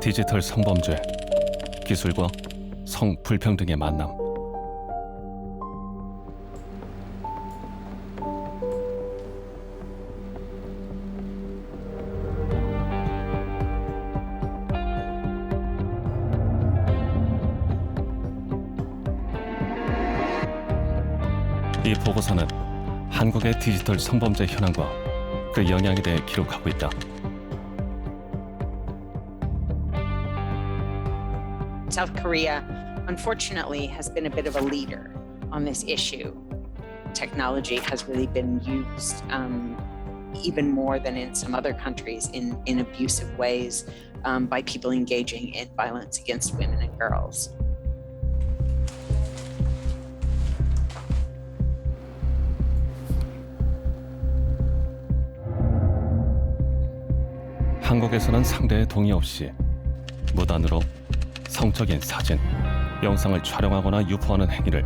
디지털 성범죄, 기술과 성불평등의 만남. 이 보고서는 한국의 디지털 성범죄 현황과 그 영향에 대해 기록하고 있다. South Korea, unfortunately, has been a bit of a leader on this issue. Technology has really been used even more than in some other countries in abusive ways by people engaging in violence against women and girls. 한국에서는 상대의 동의 없이 무단으로 성적인 사진, 영상을 촬영하거나 유포하는 행위를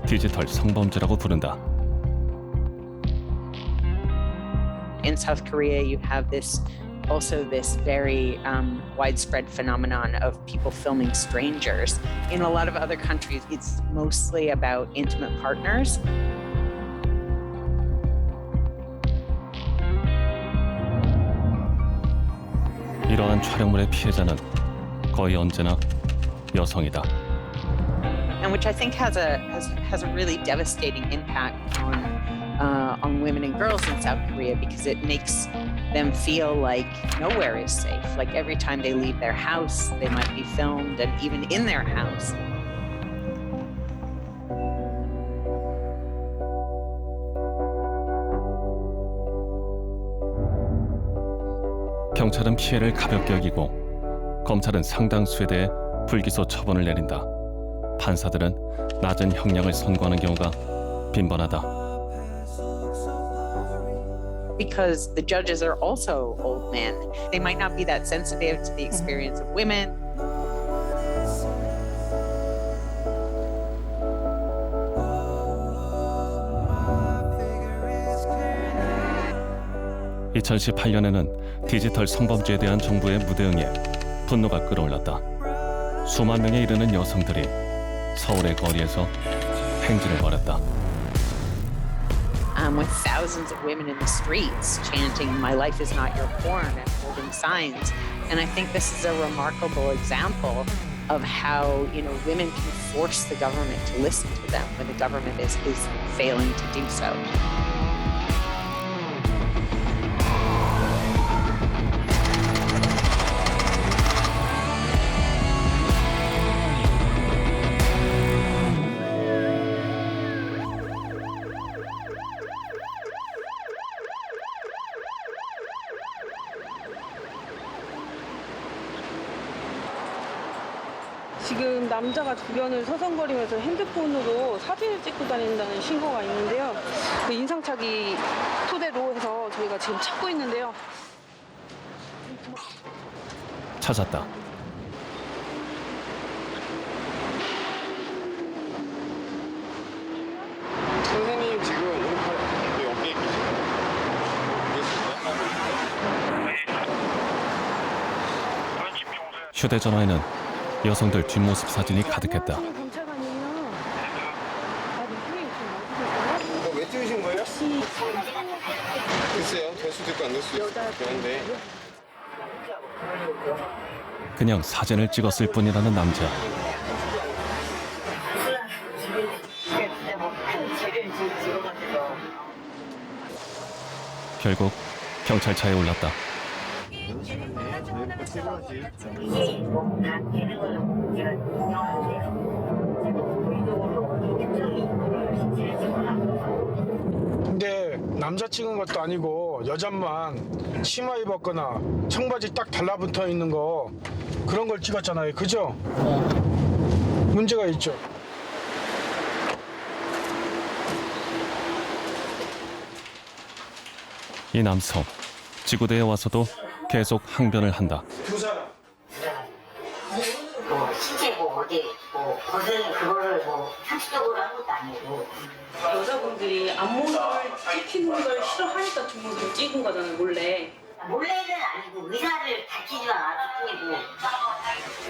디지털 성범죄라고 부른다. In South Korea, you have this very widespread phenomenon of people filming strangers. In a lot of other countries, it's mostly about intimate partners. 이러한 촬영물의 피해자는 거의 언제나 여성이다. And which I think has a really devastating impact on women and girls in South Korea because it makes them feel like nowhere is safe. Like every time they leave their house, they might be filmed, and even in their house. 경찰은 피해를 가볍게 여기고 검찰은 상당수에 대해 불기소 처분을 내린다. 판사들은 낮은 형량을 선고하는 경우가 빈번하다. Because the judges are also old men. They might not be that sensitive to the experience of women. (2018년에는) 디지털 성범죄에 대한 정부의 무대응에 분노가 끌어올랐다. 수만 명에 이르는 여성들이 서울의 거리에서 행진을 벌였다. With thousands of women in the streets chanting, "My life is not your porn," and holding signs. And I think this is a remarkable example of how, women can force the government to listen to them when the government is failing to do so. 지금 남자가 주변을 서성거리면서 핸드폰으로 사진을 찍고 다닌다는 신고가 있는데요. 그 인상착의 토대로 해서 저희가 지금 찾고 있는데요. 찾았다. 선생님 지금 여기 계시나요? 휴대전화에는 여성들 뒷모습 사진이 가득했다. 왜 찍으신 거예요? 글쎄요, 될 수도 있고 안 될 수도 있는데. 그냥 사진을 찍었을 뿐이라는 남자. 결국 경찰차에 올랐다. 근데 남자 찍은 것도 아니고 여자만 치마 입었거나 청바지 딱 달라붙어 있는 거 그런 걸 찍었잖아요. 그죠? 문제가 있죠. 이 남성, 지구대에 와서도 계속 항변을 한다. 뭐 실제 뭐 어디 뭐 무슨 그거를 뭐 상식적으로 한 것도 아니고 여자분들이 앞모습을 찍히는 걸 싫어하니까 주문을 찍은 거잖아요, 몰래. 몰래는 아니고 의사를 밝히지만 않았을 뿐이고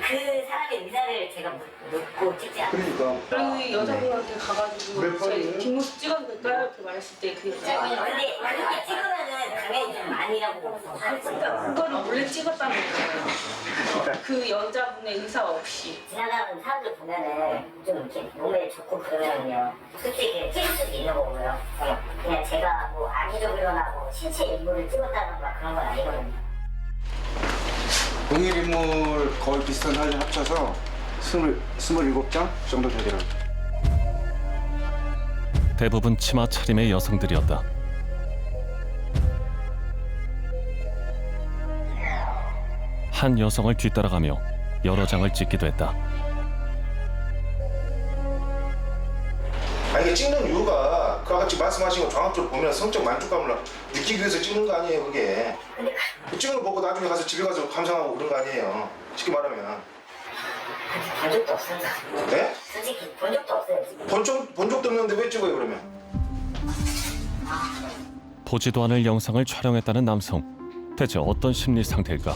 그 사람의 의사를 제가 묻고 찍지 않았어요. 그 여자분한테 가가지고 제가 뒷모습 찍어도 될까요? 이렇게 말했을 때 그게 근데 그렇게 찍으면은 당연히 좀 아니라고 그러니까 그거를 몰래 찍었다는 거예요. 그 여자분의 의사 없이. 지나가는 사람들 보면은 좀 이렇게 몸에 좋고 그러면요 솔직히 이렇게 찍을 수도 있는 거고요. 그냥 제가 뭐 악의적이거나 뭐 신체 일부를 찍었다던가 그런 건 아니거든요. 동일 인물 거의 비슷한 사진 합쳐서 27장 정도 되더라고요. 대부분 치마 차림의 여성들이었다. 한 여성을 뒤따라가며 여러 장을 찍기도 했다. 이게 찍는 이유가 그와 같이 말씀하신 거 종합적으로 보면 성적 만족감을 느끼기 위해서 찍는 거 아니에요, 그게. 찍는 거 보고 나중에 가서 집에 가서 감상하고 그런 거 아니에요. 쉽게 말하면. 본 적도 없습니다. 네? 솔직히 본 적도 없어요. 본 적도 없는데 왜 찍어요, 그러면? 보지도 않을 영상을 촬영했다는 남성. 대체 어떤 심리 상태일까?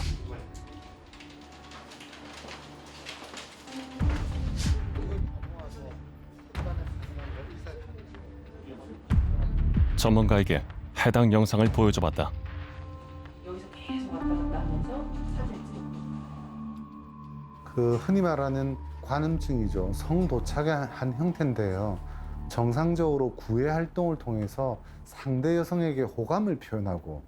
전문가에게 해당 영상을 보여줘봤다. 여기서 계속 왔다 갔다 하면서 사진 찍고. 그 흔히 말하는 관음증이죠. 성도착의 한 형태인데요. 정상적으로 구애 활동을 통해서 상대 여성에게 호감을 표현하고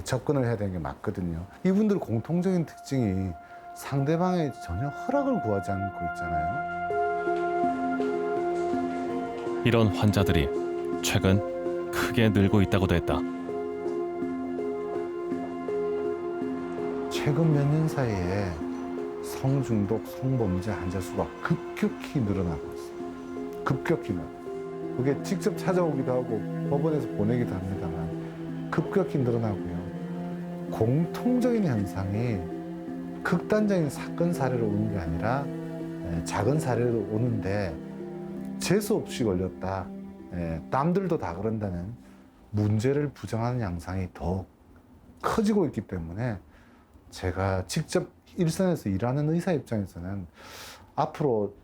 접근을 해야 되는 게 맞거든요. 이분들 공통적인 특징이 상대방의 전혀 허락을 구하지 않고 있잖아요. 이런 환자들이 최근 크게 늘고 있다고도 했다. 최근 몇 년 사이에 성중독, 성범죄 환자 수가 급격히 늘어나고 있어요. 급격히 나. 그게 직접 찾아오기도 하고 법원에서 보내기도 합니다만 급격히 늘어나고요. 공통적인 현상이 극단적인 사건 사례로 오는 게 아니라 작은 사례로 오는데 재수 없이 걸렸다. 남들도 다 그런다는 문제를 부정하는 양상이 더 커지고 있기 때문에 제가 직접 일선에서 일하는 의사 입장에서는 앞으로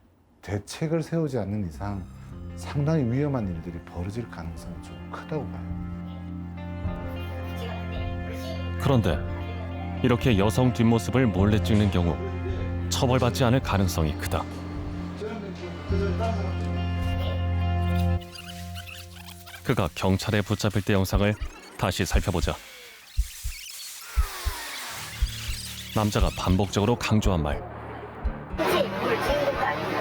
대책을 세우지 않는 이상 상당히 위험한 일들이 벌어질 가능성이 좀 크다고 봐요. 그런데 이렇게 여성 뒷모습을 몰래 찍는 경우 처벌받지 않을 가능성이 크다. 그가 경찰에 붙잡힐 때 영상을 다시 살펴보자. 남자가 반복적으로 강조한 말. 실제 인물을 찍은 것도 아니고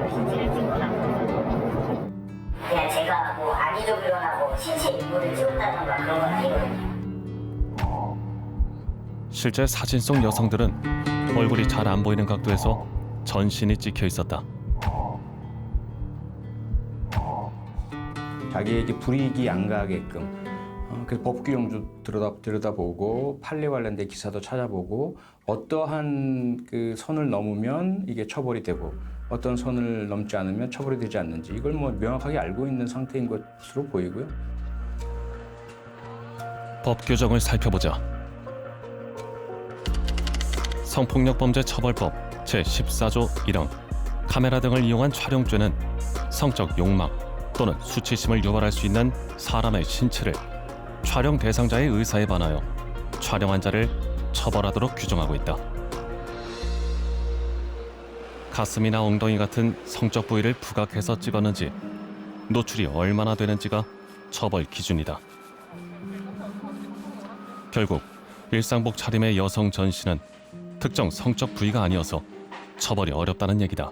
실제를 찍거나 그냥 제가 뭐 악의적이거나 뭐 신체 인물을 찍었다던가 그런 건 아니거든요. 실제 사진 속 여성들은 얼굴이 잘 안 보이는 각도에서 전신이 찍혀 있었다. 자기에게 불이익이 안 가게끔 그래서 법 규정도 들여다보고 판례 관련된 기사도 찾아보고 어떠한 그 선을 넘으면 이게 처벌이 되고 어떤 선을 넘지 않으면 처벌이 되지 않는지 이걸 뭐 명확하게 알고 있는 상태인 것으로 보이고요. 법 규정을 살펴보자. 성폭력범죄처벌법 제14조 1항 카메라 등을 이용한 촬영죄는 성적 욕망 또는 수치심을 유발할 수 있는 사람의 신체를 촬영 대상자의 의사에 반하여 촬영한 자를 처벌하도록 규정하고 있다. 가슴이나 엉덩이 같은 성적 부위를 부각해서 찍었는지 노출이 얼마나 되는지가 처벌 기준이다. 결국 일상복 차림의 여성 전신은 특정 성적 부위가 아니어서 처벌이 어렵다는 얘기다.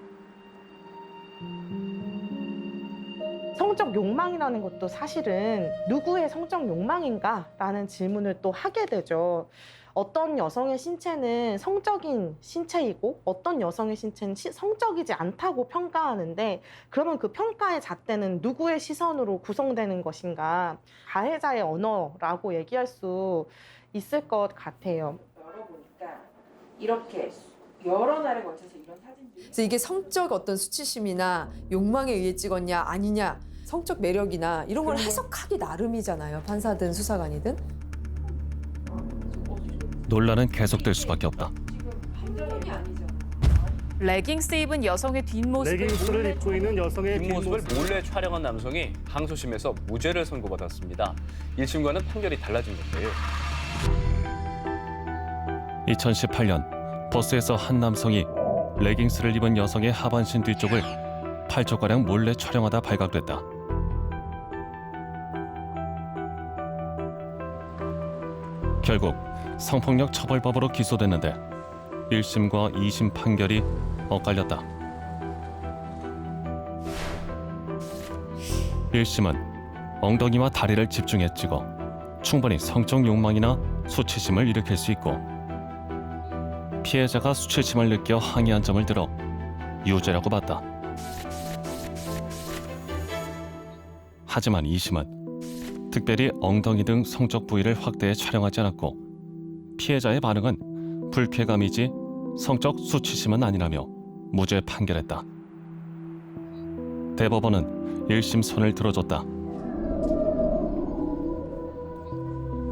성적 욕망이라는 것도 사실은 누구의 성적 욕망인가라는 질문을 또 하게 되죠. 어떤 여성의 신체는 성적인 신체이고 어떤 여성의 신체는 성적이지 않다고 평가하는데 그러면 그 평가의 잣대는 누구의 시선으로 구성되는 것인가? 가해자의 언어라고 얘기할 수 있을 것 같아요. 열어보니까 이렇게 여러 날에 걸쳐서 이런 사진들이 그래서 이게 성적 어떤 수치심이나 욕망에 의해 찍었냐 아니냐 성적 매력이나 이런 걸 해석하기 나름이잖아요. 판사든 수사관이든. 논란은 계속될 수밖에 없다. 감정이 아니죠. 레깅스 입은 여성의 뒷모습을 레깅스를 입고 있는 여성의 뒷모습을 몰래 촬영한 남성이 항소심에서 무죄를 선고받았습니다. 1심과는 판결이 달라진 건데요. 2018년 버스에서 한 남성이 레깅스를 입은 여성의 하반신 뒤쪽을 8초가량 몰래 촬영하다 발각됐다. 결국 성폭력 처벌법으로 기소됐는데 1심과 2심 판결이 엇갈렸다. 1심은 엉덩이와 다리를 집중해 찍어 충분히 성적 욕망이나 수치심을 일으킬 수 있고 피해자가 수치심을 느껴 항의한 점을 들어 유죄라고 봤다. 하지만 2심은 특별히 엉덩이 등 성적 부위를 확대해 촬영하지 않았고 피해자의 반응은 불쾌감이지 성적 수치심은 아니라며 무죄 판결했다. 대법원은 1심 손을 들어줬다.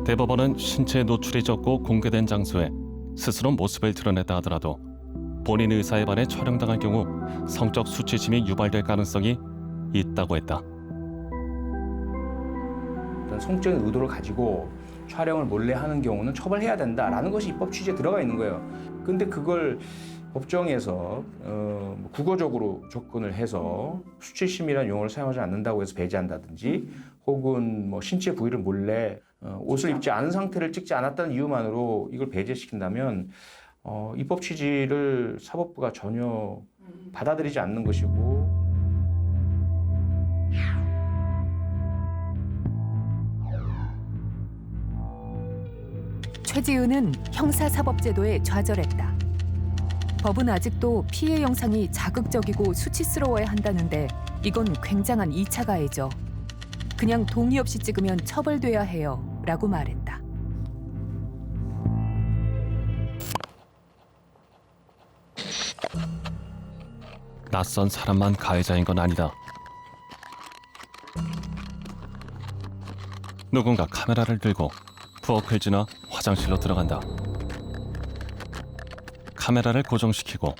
대법원은 신체 노출이 적고 공개된 장소에 스스로 모습을 드러냈다 하더라도 본인 의사에 반해 촬영당할 경우 성적 수치심이 유발될 가능성이 있다고 했다. 성적인 의도를 가지고 촬영을 몰래 하는 경우는 처벌해야 된다라는 것이 입법 취지에 들어가 있는 거예요. 근데 그걸 법정에서 국어적으로 접근을 해서 수치심이라는 용어를 사용하지 않는다고 해서 배제한다든지 혹은 뭐 신체 부위를 몰래 옷을 입지 않은 상태를 찍지 않았다는 이유만으로 이걸 배제시킨다면 입법 취지를 사법부가 전혀 받아들이지 않는 것이고 최지은은 형사사법제도에 좌절했다. 법은 아직도 피해 영상이 자극적이고 수치스러워야 한다는데 이건 굉장한 2차 가해죠. 그냥 동의 없이 찍으면 처벌돼야 해요 라고 말했다. 낯선 사람만 가해자인 건 아니다. 누군가 카메라를 들고 부엌을 지나 화장실로 들어간다. 카메라를 고정시키고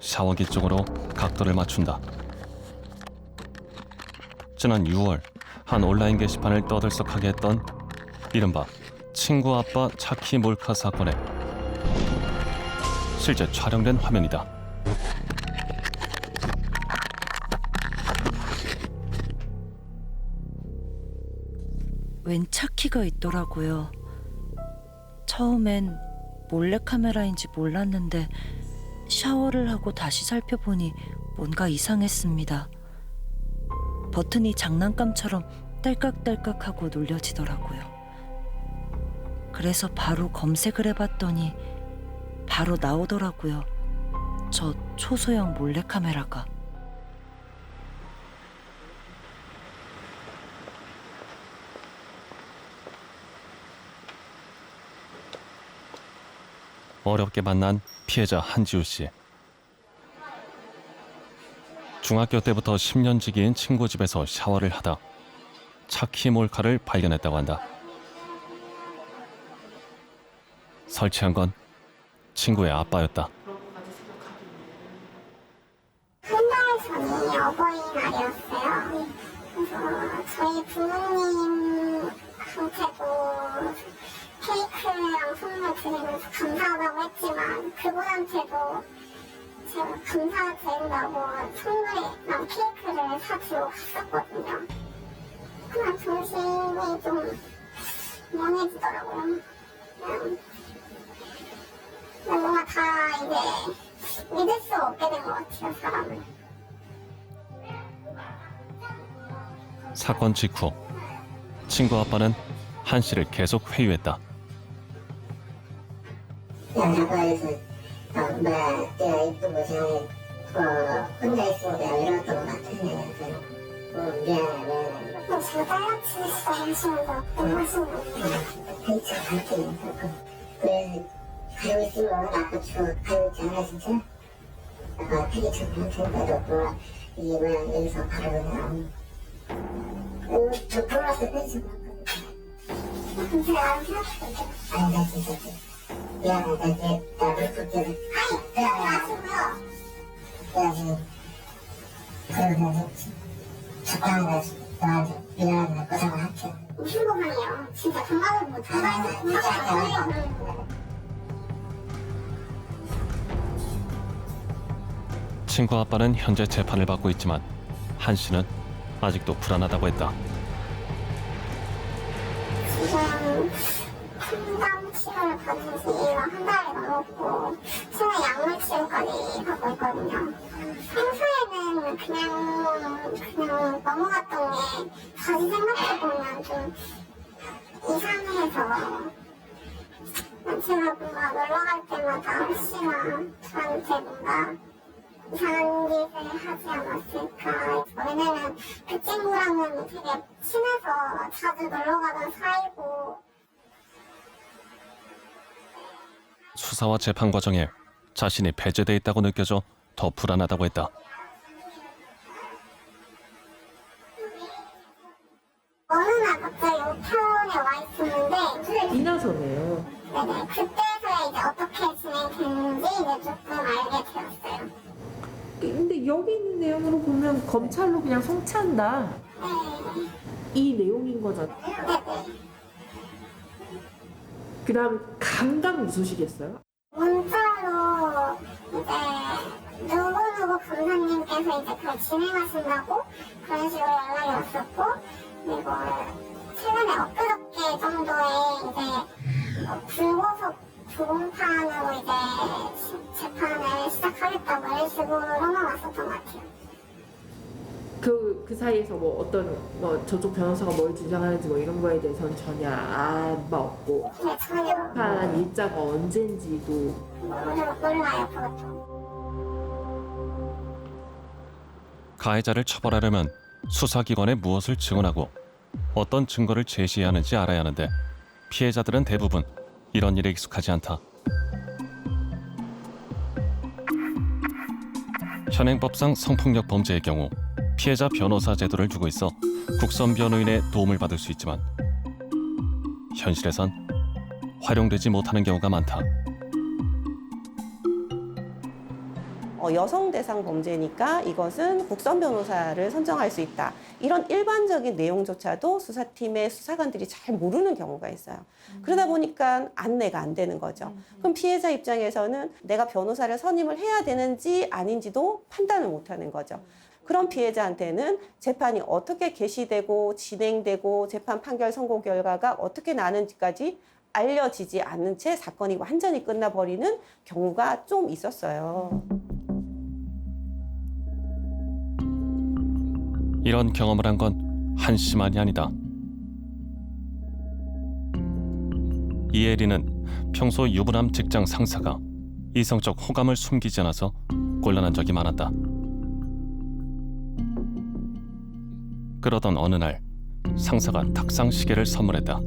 샤워기 쪽으로 각도를 맞춘다. 지난 6월 한 온라인 게시판을 떠들썩하게 했던 이른바 친구 아빠 차키 몰카 사건에 실제 촬영된 화면이다. 웬 차키가 있더라고요. 처음엔 몰래카메라인지 몰랐는데 샤워를 하고 다시 살펴보니 뭔가 이상했습니다. 버튼이 장난감처럼 딸깍딸깍하고 눌려지더라고요. 그래서 바로 검색을 해봤더니 바로 나오더라고요. 저 초소형 몰래카메라가. 어렵게 만난 피해자 한지우 씨. 중학교 때부터 10년 지기인 친구 집에서 샤워를 하다 차키 몰카를 발견했다고 한다. 설치한 건 친구의 아빠였다. 한달 전이 어버이날이었어요. 그래서 저희 부모님한테도 케이크랑 선물 드리면서 감사하다고 했지만 그분한테도 제가 감사드린다고 선물이랑 케이크를 사주고 갔었거든요. 그냥 정신이 좀 멍해지더라고요. 그냥 뭔가 다 이제 믿을 수 없게 된 것 같아요, 사람을. 사건 직후 친구 아빠는 한 씨를 계속 회유했다. 그냥 작가에서 내가 이쁜 거 생각해 혼자 있으면 그냥 이랬던 것 같아. 미안해. 저 달라치시다 하시면서 너무 하시는 거 같아요. 데이트가 갈등이 있었고 그래서 가고 있으면 아까 저 가고 있지 않아 진짜? 아까 폐기처럼 텐데도 또 이게 뭐야 여기서 바로 그냥 저 돌아서 폐기처럼 봤거든요. 근데 안 생각했는데 아니 나 진짜 미안하다 이제 나를 그때는 아니 내가 나왔어요. 내가 지금 그러면서 적당히 나한테 미안하다 고생을 할게요. 무슨 고생이에요? 진짜 정말을 못하겠어요. 친구 아빠는 현재 재판을 받고 있지만 한 씨는 아직도 불안하다고 했다. 지금 상담 치료를 받은 지가 한 달이 넘었고 최근 약물 치료까지 받고 있거든요. 평소에는 그냥 넘어갔던 게 다시 생각해보면 좀 이상해서 제가 뭔가 놀러갈 때마다 혹시나 저한테 뭔가 이상한 짓을 하지 않았을까. 왜냐면 그 친구랑은 되게 친해서 자주 놀러가던 사이고. 수사와 재판 과정에 자신이 배제돼 있다고 느껴져 더 불안하다고 했다. 어느 날 갑자기 우편에 와 있었는데 인화서네요. 네네. 그때서야 이제 어떻게 진행됐는지 이제 조금 알게 되었어요. 근데 여기 있는 내용으로 보면 검찰로 그냥 송치한다. 네. 이 내용인 거잖아. 네네. 그 다음 감당 무소시겠어요? 문자로 이제 누구누구 검사님께서 이제 그걸 진행하신다고 그런 식으로 연락이 왔었고, 그리고 최근에 엊그저께 정도에 이제 불구속 조공판으로 이제 재판을 시작하겠다고 이런 식으로만 왔었던 것 같아요. 그 사이에서 뭐 어떤 저쪽 변호사가 뭘 주장하는지 뭐 이런 거에 대해서는 전혀 안 봤고. 네, 전혀. 한 일자가 언젠지도 몰라요, 그것도. 가해자를 처벌하려면 수사기관에 무엇을 증언하고 어떤 증거를 제시해야 하는지 알아야 하는데 피해자들은 대부분 이런 일에 익숙하지 않다. 현행법상 성폭력 범죄의 경우 피해자 변호사 제도를 두고 있어 국선 변호인의 도움을 받을 수 있지만 현실에선 활용되지 못하는 경우가 많다. 여성 대상 범죄니까 이것은 국선 변호사를 선정할 수 있다. 이런 일반적인 내용조차도 수사팀의 수사관들이 잘 모르는 경우가 있어요. 그러다 보니까 안내가 안 되는 거죠. 그럼 피해자 입장에서는 내가 변호사를 선임을 해야 되는지 아닌지도 판단을 못 하는 거죠. 그런 피해자한테는 재판이 어떻게 개시되고 진행되고 재판 판결 선고 결과가 어떻게 나는지까지 알려지지 않는 채 사건이 완전히 끝나버리는 경우가 좀 있었어요. 이런 경험을 한 건 한 씨만이 아니다. 이혜리는 평소 유부남 직장 상사가 이성적 호감을 숨기지 않아서 곤란한 적이 많았다. 그러던 어느 날 상사가 탁상 시계를 선물했다.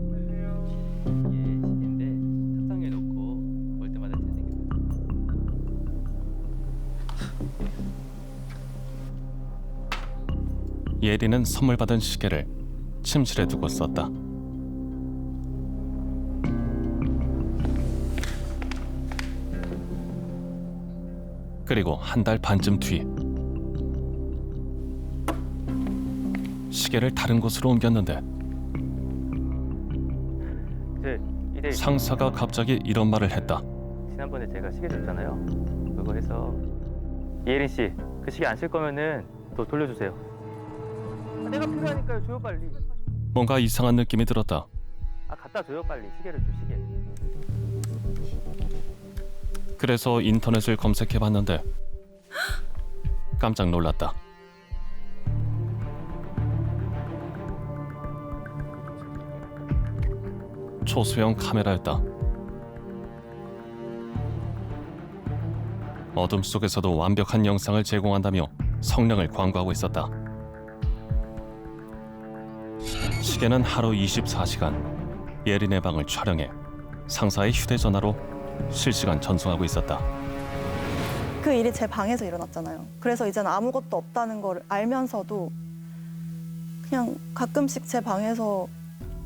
예리는 선물 받은 시계를 침실에 두고 썼다. 그리고 한 달 반쯤 뒤 시계를 다른 곳으로 옮겼는데 상사가 갑자기 이런 말을 했다. 지난번에 제가 시계 줬잖아요. 그거 해서 이혜린 씨, 그 시계 안 쓸 거면은 또 돌려주세요. 내가 필요하니까요. 줘요 빨리. 뭔가 이상한 느낌이 들었다. 갖다 줘요 빨리. 시계를 줘 시계. 그래서 인터넷을 검색해봤는데 깜짝 놀랐다. 초소형 카메라였다. 어둠 속에서도 완벽한 영상을 제공한다며 성량을 광고하고 있었다. 시계는 하루 24시간 예린의 방을 촬영해 상사의 휴대전화로 실시간 전송하고 있었다. 그 일이 제 방에서 일어났잖아요. 그래서 이제는 아무것도 없다는 걸 알면서도 그냥 가끔씩 제 방에서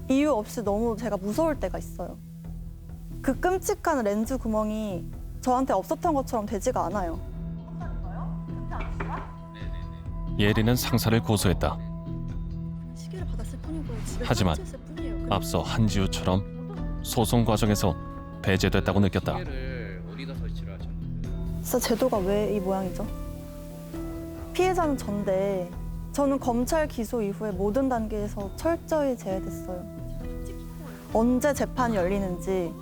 이유 없이 너무 제가 무서울 때가 있어요. 그 끔찍한 렌즈 구멍이 저한테 없었던 것처럼 되지가 않아요. 예린은 상사를 고소했다. 시계를 받았을 뿐이고요. 집에 하지만 설치했을 뿐이에요. 앞서 한지우처럼 소송 과정에서 배제됐다고 느꼈다. 진짜 제도가 왜 이 모양이죠? 피해자는 전데 저는 검찰 기소 이후에 모든 단계에서 철저히 제외됐어요. 언제 재판이 열리는지,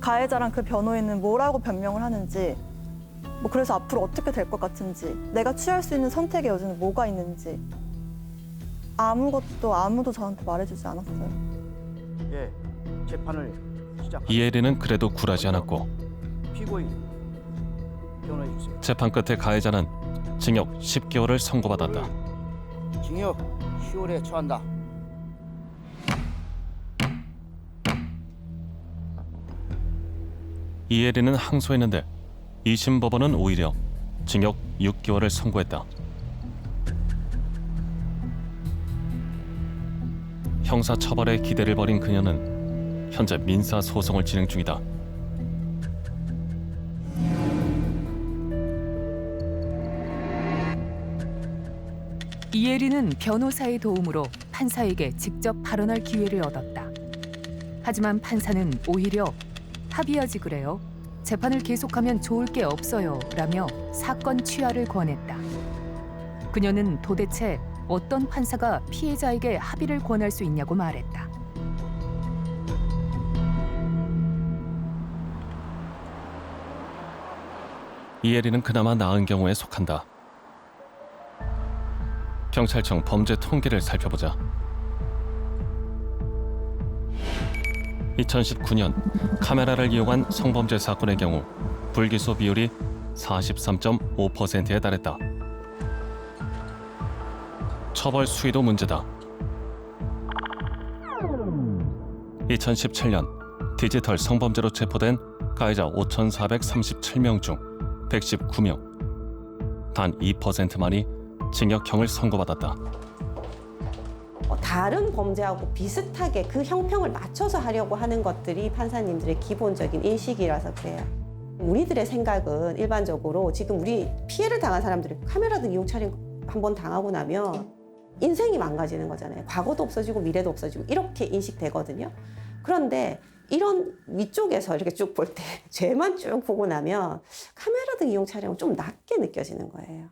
가해자랑 그 변호인은 뭐라고 변명을 하는지, 뭐 그래서 앞으로 어떻게 될 것 같은지, 내가 취할 수 있는 선택의 여지는 뭐가 있는지 아무도 저한테 말해주지 않았어요. 예, 재판을 시작. 이혜린은 그래도 굴하지 않았고 피고인 변호해 주세요. 재판 끝에 가해자는 징역 10개월을 선고받았다. 징역 10월에 처한다. 이혜린은 항소했는데 2심 법원은 오히려 징역 6개월을 선고했다. 형사 처벌에 기대를 벌인 그녀는 현재 민사 소송을 진행 중이다. 이혜린은 변호사의 도움으로 판사에게 직접 발언할 기회를 얻었다. 하지만 판사는 오히려 합의하지 그래요. 재판을 계속하면 좋을 게 없어요. 라며 사건 취하를 권했다. 그녀는 도대체 어떤 판사가 피해자에게 합의를 권할 수 있냐고 말했다. 이혜린은 그나마 나은 경우에 속한다. 경찰청 범죄 통계를 살펴보자. 2019년 카메라를 이용한 성범죄 사건의 경우 불기소 비율이 43.5%에 달했다. 처벌 수위도 문제다. 2017년 디지털 성범죄로 체포된 가해자 5,437명 중 119명, 단 2%만이 징역형을 선고받았다. 다른 범죄하고 비슷하게 그 형평을 맞춰서 하려고 하는 것들이 판사님들의 기본적인 인식이라서 그래요. 우리들의 생각은 일반적으로 지금 우리 피해를 당한 사람들이 카메라 등 이용 촬영 한번 당하고 나면 인생이 망가지는 거잖아요. 과거도 없어지고 미래도 없어지고 이렇게 인식되거든요. 그런데 이런 위쪽에서 이렇게 쭉 볼 때 죄만 쭉 보고 나면 카메라 등 이용 촬영은 좀 낮게 느껴지는 거예요.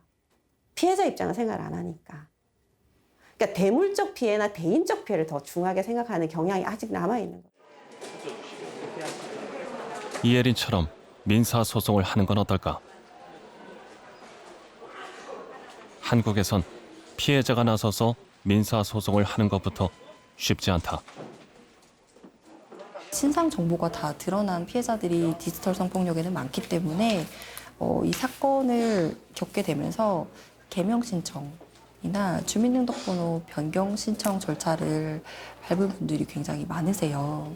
피해자 입장은 생각을 안 하니까. 그러니까 대물적 피해나 대인적 피해를 더 중하게 생각하는 경향이 아직 남아있는 거예요. 이혜린처럼 민사소송을 하는 건 어떨까? 한국에선 피해자가 나서서 민사소송을 하는 것부터 쉽지 않다. 신상 정보가 다 드러난 피해자들이 디지털 성폭력에는 많기 때문에 이 사건을 겪게 되면서 개명 신청이나 주민등록번호 변경 신청 절차를 밟은 분들이 굉장히 많으세요.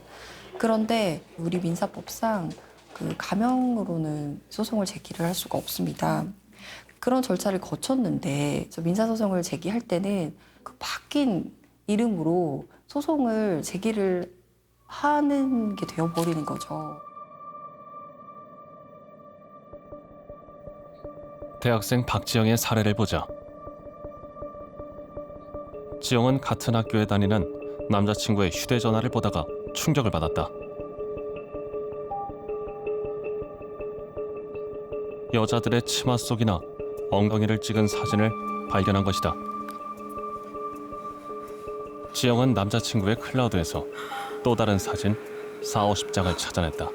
그런데 우리 민사법상 그 가명으로는 소송을 제기를 할 수가 없습니다. 그런 절차를 거쳤는데 민사소송을 제기할 때는 그 바뀐 이름으로 소송을 제기를 하는 게 되어버리는 거죠. 대학생 박지영의 사례를 보자. 지영은 같은 학교에 다니는 남자친구의 휴대전화를 보다가 충격을 받았다. 여자들의 치마 속이나 엉덩이를 찍은 사진을 발견한 것이다. 지영은 남자친구의 클라우드에서 또 다른 사진 40-50장을 찾아냈다.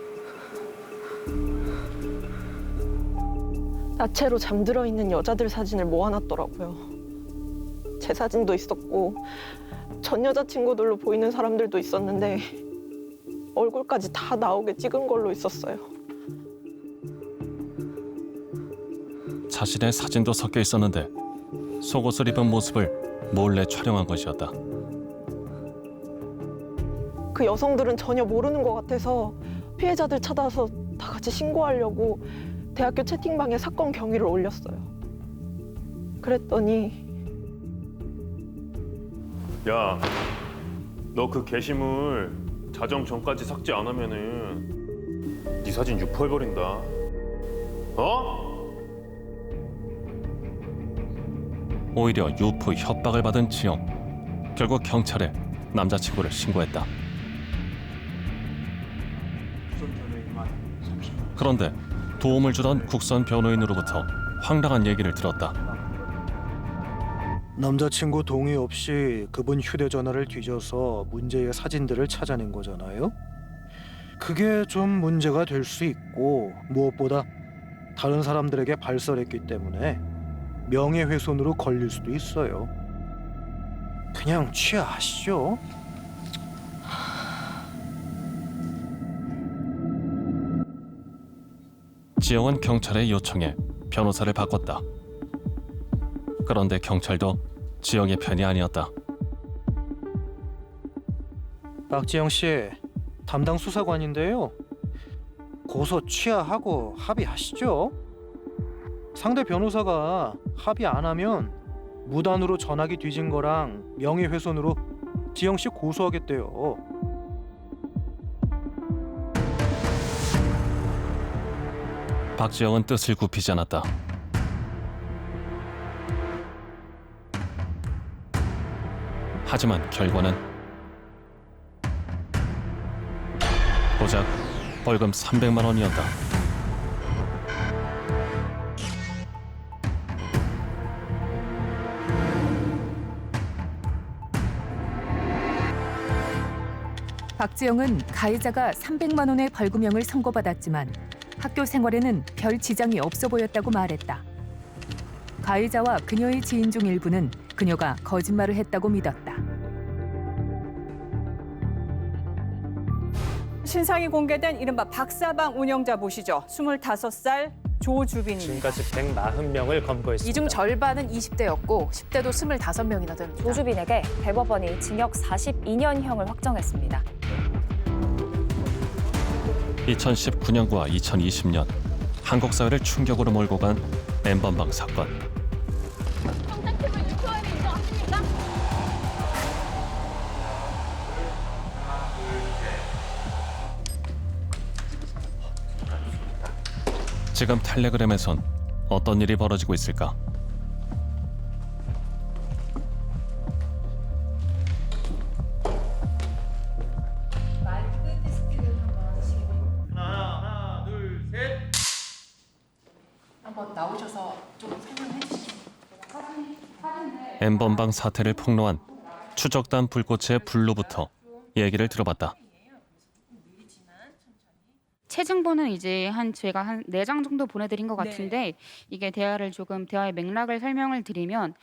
야채로 잠들어 있는 여자들 사진을 모아놨더라고요. 제 사진도 있었고 전 여자친구들로 보이는 사람들도 있었는데 얼굴까지 다 나오게 찍은 걸로 있었어요. 자신의 사진도 섞여 있었는데 속옷을 입은 모습을 몰래 촬영한 것이었다. 그 여성들은 전혀 모르는 것 같아서 피해자들 찾아서 다 같이 신고하려고 대학교 채팅방에 사건 경위를 올렸어요. 그랬더니 야, 너 그 게시물 자정 전까지 삭제 안 하면은 네 사진 유포해버린다. 어? 오히려 유포 협박을 받은 지영. 결국 경찰에 남자친구를 신고했다. 그런데 도움을 주던 국선 변호인으로부터 황당한 얘기를 들었다. 남자친구 동의 없이 그분 휴대전화를 뒤져서 문제의 사진들을 찾아낸 거잖아요. 그게 좀 문제가 될 수 있고 무엇보다 다른 사람들에게 발설했기 때문에 명예훼손으로 걸릴 수도 있어요. 그냥 취하하시죠. 지영은 경찰의 요청에 변호사를 바꿨다. 그런데 경찰도 지영의 편이 아니었다. 박지영 씨, 담당 수사관인데요. 고소 취하하고 합의하시죠. 상대 변호사가 합의 안 하면 무단으로 전화기 뒤진 거랑 명예훼손으로 지영 씨 고소하겠대요. 박지영은 뜻을 굽히지 않았다. 하지만 결과는 고작 벌금 300만 원이었다. 박지영은 가해자가 300만 원의 벌금형을 선고받았지만 학교 생활에는 별 지장이 없어 보였다고 말했다. 가해자와 그녀의 지인 중 일부는 그녀가 거짓말을 했다고 믿었다. 신상이 공개된 이른바 박사방 운영자 모시죠. 25살 조주빈입니다. 지금까지 140명을 검거했습니다. 이 중 절반은 20대였고 10대도 25명이나 됩니다. 조주빈에게 대법원이 징역 42년형을 확정했습니다. 2019년과 2020년 한국 사회를 충격으로 몰고 간 N번방 사건. 지금 텔레그램에선 어떤 일이 벌어지고 있을까? 하나, 둘, 셋. 한번 나오셔서 좀 설명해 주시죠. N번방 사태를 폭로한 추적단 불꽃의 불로부터 얘기를 들어봤다. 체증본은 이제 제가 한 4장 정도 보내드린 것 같은데 이게 대화의 맥락을 설명을 드리면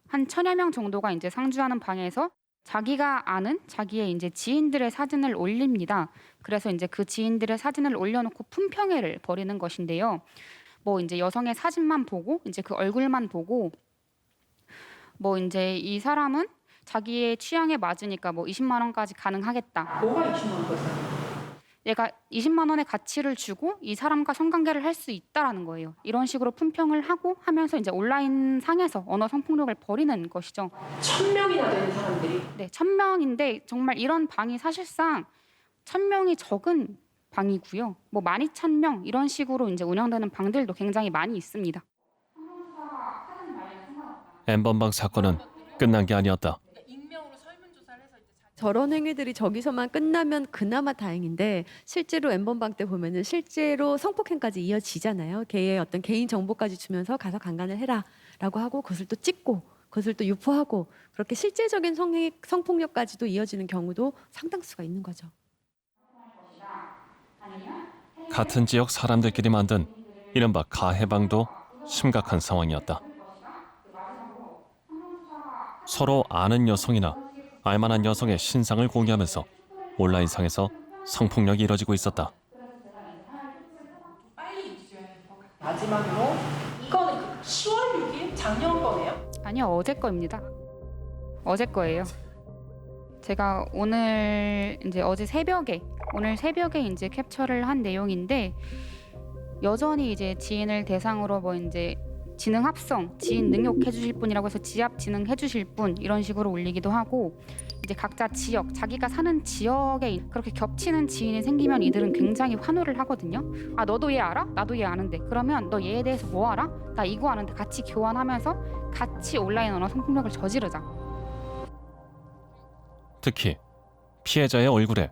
한 1000여 명 정도가 이제 상주하는 방에서 자기가 아는 자기의 이제 지인들의 사진을 올립니다. 그래서 이제 그 지인들의 사진을 올려놓고 품평회를 벌이는 것인데요. 뭐 이제 여성의 사진만 보고 이제 그 얼굴만 보고 뭐 이제 이 사람은 자기의 취향에 맞으니까 뭐 20만 원까지 가능하겠다. 뭐가 20만 원 거잖아요. 내가 20만 원의 가치를 주고 이 사람과 성관계를 할 수 있다라는 거예요. 이런 식으로 품평을 하고 하면서 이제 온라인 상에서 언어 성폭력을 벌이는 것이죠. 1000명이나 되는 사람들이. 네, 1000명인데 정말 이런 방이 사실상 1000명이 적은 방이고요. 뭐 12000명 이런 식으로 이제 운영되는 방들도 굉장히 많이 있습니다. N번방 사건은 끝난 게 아니었다. 저런 행위들이 저기서만 끝나면 그나마 다행인데 실제로 N번방 때 보면은 실제로 성폭행까지 이어지잖아요. 걔의 어떤 개인 정보까지 주면서 가서 강간을 해라라고 하고 그것을 또 찍고 그것을 또 유포하고 그렇게 실제적인 성폭력까지도 이어지는 경우도 상당수가 있는 거죠. 같은 지역 사람들끼리 만든 이른바 가해방도 심각한 상황이었다. 서로 아는 여성이나 알만한 여성의 신상을 공유하면서 온라인상에서 성폭력이 이뤄지고 있었다. 마지막으로 이거는 작년 거네요? 아니요, 어제 거입니다. 어제 거예요. 제가 오늘 새벽에 이제 캡처를 한 내용인데 여전히 이제 지인을 대상으로 뭐 이제 지능 합성, 지인 능욕해 주실 분이라고 해서 지압 지능 해 주실 분 이런 식으로 올리기도 하고 이제 각자 지역, 자기가 사는 지역에 그렇게 겹치는 지인이 생기면 이들은 굉장히 환호를 하거든요. 아, 너도 얘 알아? 나도 얘 아는데. 그러면 너 얘에 대해서 뭐 알아? 나 이거 아는데. 같이 교환하면서 같이 온라인 언어 성폭력을 저지르자. 특히 피해자의 얼굴에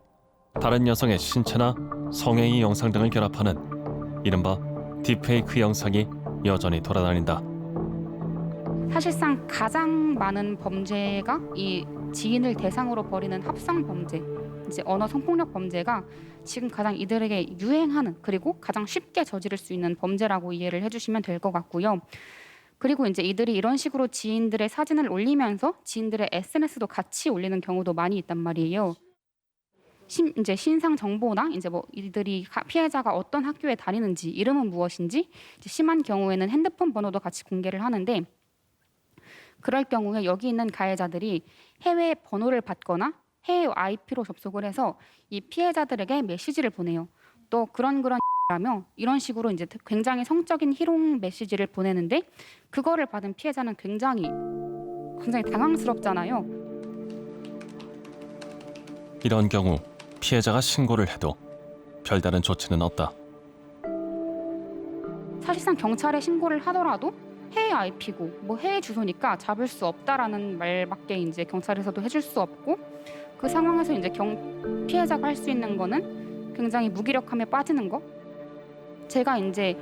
다른 여성의 신체나 성행위 영상 등을 결합하는 이른바 딥페이크 영상이 여전히 돌아다닌다. 사실상 가장 많은 범죄가 이 지인을 대상으로 벌이는 합성 범죄, 이제 언어 성폭력 범죄가 지금 가장 이들에게 유행하는 그리고 가장 쉽게 저지를 수 있는 범죄라고 이해를 해주시면 될 것 같고요. 그리고 이제 이들이 이런 식으로 지인들의 사진을 올리면서 지인들의 SNS도 같이 올리는 경우도 많이 있단 말이에요. 이제 신상 정보나 이제 뭐 이들이 피해자가 어떤 학교에 다니는지, 이름은 무엇인지, 이제 심한 경우에는 핸드폰 번호도 같이 공개를 하는데 그럴 경우에 여기 있는 가해자들이 해외 번호를 받거나 해외 IP로 접속을 해서 이 피해자들에게 메시지를 보내요. 또 그런 라며 이런 식으로 이제 굉장히 성적인 희롱 메시지를 보내는데 그거를 받은 피해자는 굉장히 당황스럽잖아요. 이런 경우 피해자가 신고를 해도 별다른 조치는 없다. 사실상 경찰에 신고를 하더라도 해외 IP고 뭐 해외 주소니까 잡을 수 없다라는 말밖에 이제 경찰에서도 해줄 수 없고 그 상황에서 이제 피해자가 할 수 있는 거는 굉장히 무기력함에 빠지는 거. 제가 이제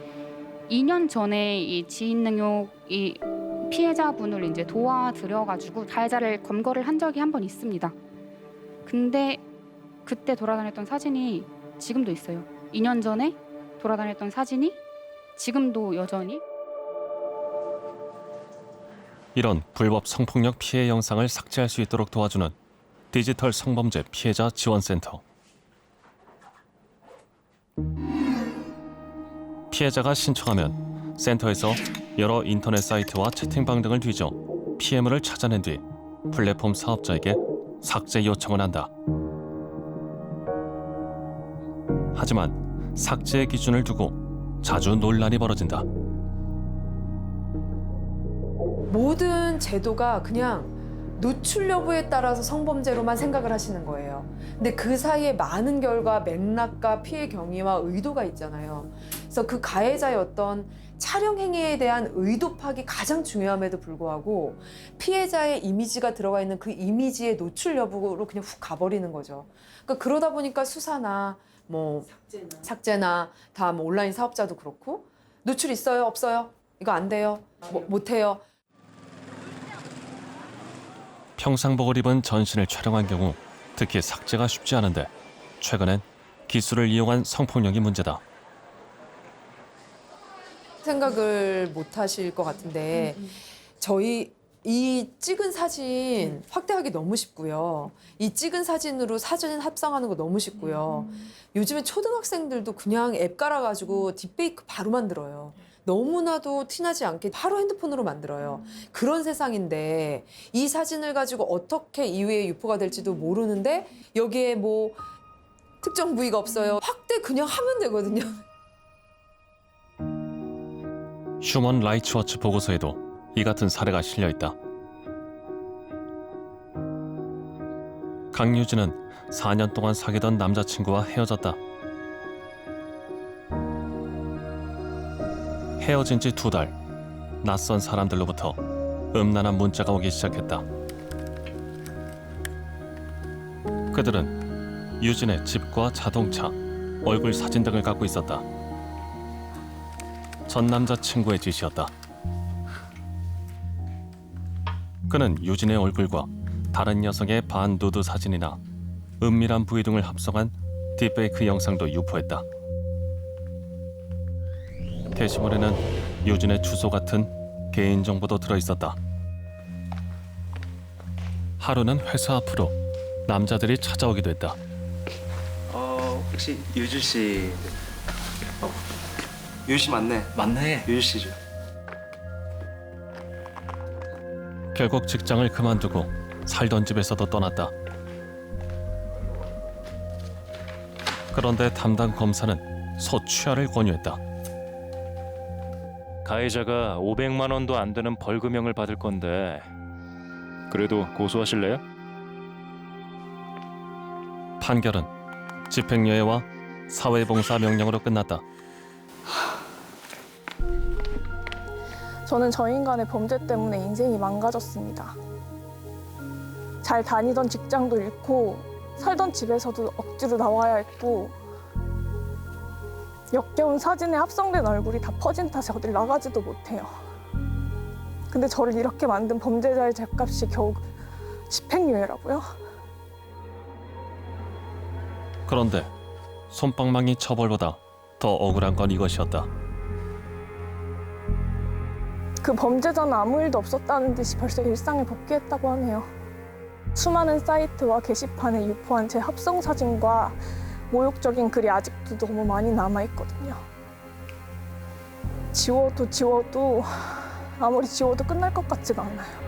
2년 전에 이 지인 능욕 이 피해자분을 이제 도와드려가지고 가해자를 검거를 한 적이 한 번 있습니다. 근데 그때 돌아다녔던 사진이 지금도 있어요. 2년 전에 돌아다녔던 사진이 지금도 여전히. 이런 불법 성폭력 피해 영상을 삭제할 수 있도록 도와주는 디지털 성범죄 피해자 지원센터. 피해자가 신청하면 센터에서 여러 인터넷 사이트와 채팅방 등을 뒤져 피해물을 찾아낸 뒤 플랫폼 사업자에게 삭제 요청을 한다. 하지만 삭제의 기준을 두고 자주 논란이 벌어진다. 모든 제도가 그냥 노출 여부에 따라서 성범죄로만 생각을 하시는 거예요. 근데 그 사이에 많은 결과 맥락과 피해 경위와 의도가 있잖아요. 그래서 그 가해자의 어떤 촬영 행위에 대한 의도 파악이 가장 중요함에도 불구하고 피해자의 이미지가 들어가 있는 그 이미지의 노출 여부로 그냥 훅 가버리는 거죠. 그러니까 그러다 보니까 수사나 뭐 삭제나 다음 온라인 사업자도 그렇고 노출 있어요? 없어요? 이거 안 돼요? 못해요? 평상복을 입은 전신을 촬영한 경우 특히 삭제가 쉽지 않은데 최근엔 기술을 이용한 성폭력이 문제다. 생각을 못 하실 것 같은데 저희 이 찍은 사진 확대하기 너무 쉽고요. 이 찍은 사진으로 사진 합성하는 거 너무 쉽고요. 요즘에 초등학생들도 그냥 앱 깔아가지고 딥페이크 바로 만들어요. 너무나도 티나지 않게 바로 핸드폰으로 만들어요. 그런 세상인데 이 사진을 가지고 어떻게 이후에 유포가 될지도 모르는데 여기에 뭐 특정 부위가 없어요. 확대 그냥 하면 되거든요. 휴먼 라이츠 워치 보고서에도 이 같은 사례가 실려 있다. 강유진은 4년 동안 사귀던 남자친구와 헤어졌다. 헤어진 지 2달, 낯선 사람들로부터 음란한 문자가 오기 시작했다. 그들은 유진의 집과 자동차, 얼굴 사진 등을 갖고 있었다. 전 남자친구의 짓이었다. 그는 유진의 얼굴과 다른 여성의 반누드 사진이나 은밀한 부위 등을 합성한 딥페이크 영상도 유포했다. 게시물에는 유진의 주소 같은 개인정보도 들어있었다. 하루는 회사 앞으로 남자들이 찾아오기도 했다. 혹시 유주 씨? 유주 씨 맞네. 유주 씨죠. 결국 직장을 그만두고 살던 집에서도 떠났다. 그런데 담당 검사는 소취하를 권유했다. 가해자가 500만 원도 안 되는 벌금형을 받을 건데 그래도 고소하실래요? 판결은 집행유예와 사회봉사 명령으로 끝났다. 저는 저 인간의 범죄 때문에 인생이 망가졌습니다. 잘 다니던 직장도 잃고 살던 집에서도 억지로 나와야 했고 역겨운 사진에 합성된 얼굴이 다 퍼진 탓에 어딜 나가지도 못해요. 근데 저를 이렇게 만든 범죄자의 죗값이 겨우 집행유예라고요? 그런데 솜방망이 처벌보다 더 억울한 건 이것이었다. 그 범죄자는 아무 일도 없었다는 듯이 벌써 일상에 복귀했다고 하네요. 수많은 사이트와 게시판에 유포한 제 합성 사진과 모욕적인 글이 아직도 너무 많이 남아있거든요. 지워도 아무리 지워도 끝날 것 같지가 않아요.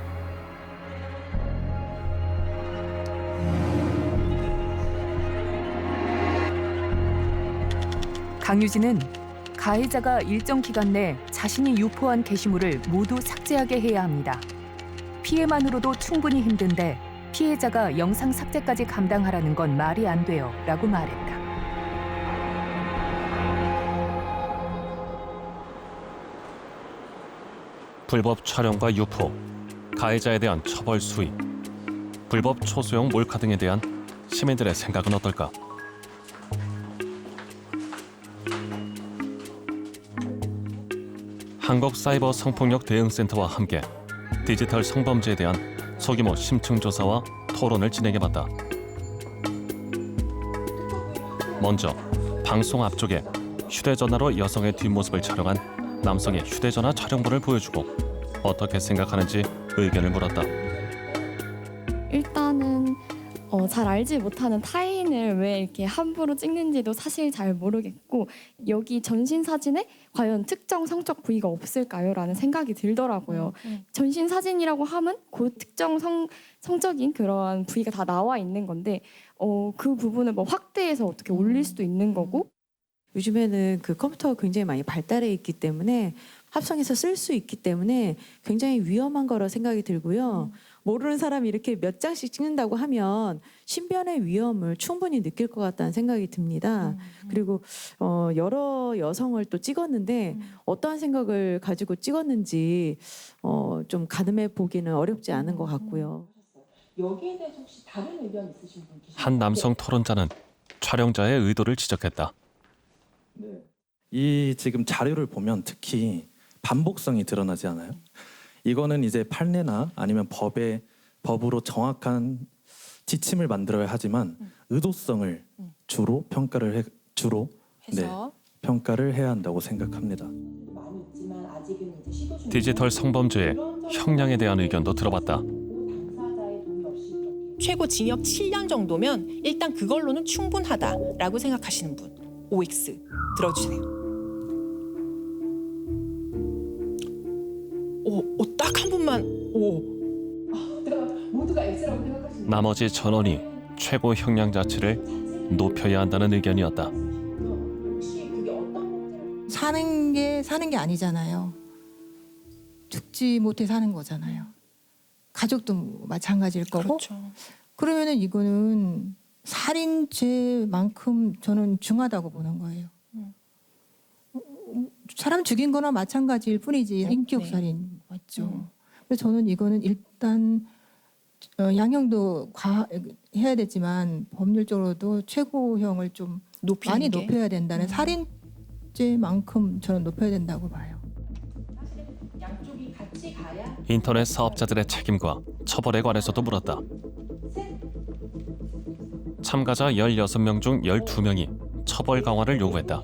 강유진은 가해자가 일정 기간 내 자신이 유포한 게시물을 모두 삭제하게 해야 합니다. 피해만으로도 충분히 힘든데 피해자가 영상 삭제까지 감당하라는 건 말이 안 돼요 라고 말했다. 불법 촬영과 유포, 가해자에 대한 처벌 수위, 불법 초소형 몰카 등에 대한 시민들의 생각은 어떨까? 한국사이버 성폭력 대응센터와 함께 디지털 성범죄에 대한 소규모 심층조사와 토론을 진행해봤다. 먼저 방송 앞쪽에 휴대전화로 여성의 뒷모습을 촬영한 남성의 휴대전화 촬영본을 보여주고 어떻게 생각하는지 의견을 물었다. 일단은 잘 알지 못하는 타인을 왜 이렇게 함부로 찍는지도 사실 잘 모르겠고 여기 전신 사진에 과연 특정 성적 부위가 없을까요? 라는 생각이 들더라고요. 전신 사진이라고 하면 그 특정 성적인 그런 부위가 다 나와 있는 건데 그 부분을 뭐 확대해서 어떻게 올릴 수도 있는 거고 요즘에는 그 컴퓨터가 굉장히 많이 발달해 있기 때문에 합성해서 쓸 수 있기 때문에 굉장히 위험한 거라 생각이 들고요. 모르는 사람이 이렇게 몇 장씩 찍는다고 하면 신변의 위험을 충분히 느낄 것 같다는 생각이 듭니다. 그리고 여러 여성을 또 찍었는데 어떠한 생각을 가지고 찍었는지 좀 가늠해 보기는 어렵지 않은 것 같고요. 여기에 대해서 혹시 다른 의견 있으신 분 계신가요? 한 남성 토론자는 촬영자의 의도를 지적했다. 이 지금 자료를 보면 특히 반복성이 드러나지 않아요? 이거는 이제 판례나 아니면 법으로 정확한 지침을 만들어야 하지만 의도성을 주로 평가를 해야 한다고 생각합니다. 디지털 성범죄의 형량에 대한 의견도 들어봤다. 최고 징역 7년 정도면 일단 그걸로는 충분하다라고 생각하시는 분 OX 들어주세요. 딱 한 분만 O. 모두가 X라고 생각하시는 나머지 전원이 최고 형량 자체를 높여야 한다는 의견이었다. 사는 게 아니잖아요. 죽지 못해 사는 거잖아요. 가족도 마찬가지일 거고. 그렇죠. 그러면은 이거는 살인죄만큼 저는 중하다고 보는 거예요. 사람 죽인 거나 마찬가지일 뿐이지 인격 살인 맞죠. 그래서 저는 이거는 일단 양형도 해야 되지만 법률적으로도 최고형을 좀 많이 높여야 된다는 살인죄만큼 저는 높여야 된다고 봐요. 양쪽이 같이 가야 인터넷 사업자들의 책임과 처벌에 관해서도 물었다. 참가자 16명 중 12명이 처벌 강화를 요구했다.